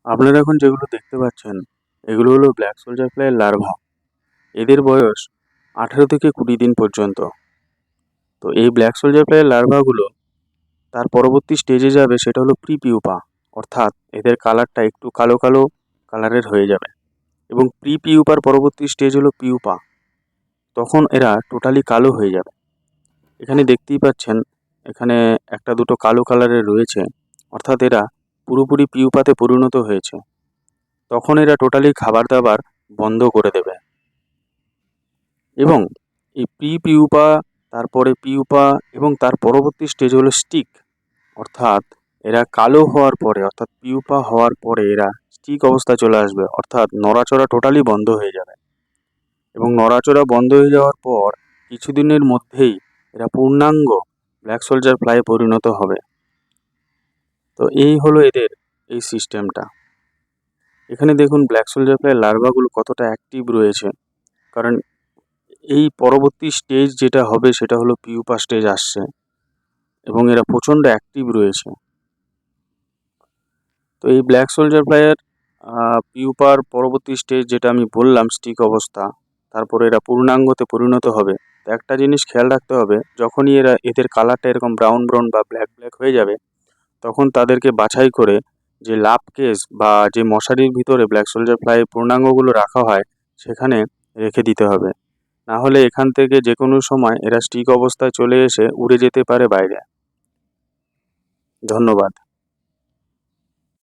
আপনারা এখন যেগুলো দেখতে পাচ্ছেন এগুলো হলো ব্ল্যাক সোলজার ফ্লাইয়ের লার্ভা। এদের বয়স 18 থেকে 20 দিন পর্যন্ত। তো এই ব্ল্যাক সোলজার ফ্লাইয়ের লার্ভাগুলো তার পরবর্তী স্টেজে যাবে, সেটা হলো প্রি পিউপা, অর্থাৎ এদের কালারটা একটু কালো কালো কালারের হয়ে যাবে। এবং প্রি পিউপার পরবর্তী স্টেজ হলো পিউপা, তখন এরা টোটালি কালো হয়ে যাবে। এখানে দেখতেই পাচ্ছেন, এখানে একটা দুটো কালো কালারের রয়েছে, অর্থাৎ এরা পুরোপুরি পিউপাতে পরিণত হয়েছে। তখন এরা টোটালি খাবার দাবার বন্ধ করে দেবে। এবং এই প্রি পিউপা, তারপরে পিউপা এবং তার পরবর্তী স্টেজ হলো স্টিক, অর্থাৎ এরা কালো হওয়ার পরে, অর্থাৎ পিউপা হওয়ার পরে এরা স্টিক অবস্থায় চলে আসবে, অর্থাৎ নড়াচড়া টোটালি বন্ধ হয়ে যাবে। এবং নড়াচড়া বন্ধ হয়ে যাওয়ার পর কিছুদিনের মধ্যেই এরা পূর্ণাঙ্গ ব্ল্যাক সোলজার ফ্লাইয়ে পরিণত হবে। তো এই হলো এদের এই সিস্টেমটা। এখানে দেখুন ব্ল্যাক সোলজার ফ্লাইয়ের লার্ভাগুলো কতটা অ্যাক্টিভ রয়েছে, কারণ এই পরবর্তী স্টেজ যেটা হবে সেটা হলো পিউপা স্টেজ আসছে এবং এরা প্রচণ্ড অ্যাক্টিভ রয়েছে। তো এই ব্ল্যাক সোলজার ফ্লাইয়ের পিউপার পরবর্তী স্টেজ যেটা আমি বললাম স্টিক অবস্থা, তারপরে এরা পূর্ণাঙ্গতে পরিণত হবে। তো একটা জিনিস খেয়াল রাখতে হবে, যখনই এদের কালারটা এরকম ব্রাউন ব্রাউন বা ব্ল্যাক ব্ল্যাক হয়ে যাবে, তখন তাদেরকে বাছাই করে যে লাভ কেস বা যে মশারির ভিতরে ব্ল্যাক সোলজার ফ্লাই পূর্ণাঙ্গগুলো রাখা হয় সেখানে রেখে দিতে হবে। না হলে এখান থেকে যে কোনো সময় এরা স্টিক অবস্থায় চলে এসে উড়ে যেতে পারে বাইরে। ধন্যবাদ।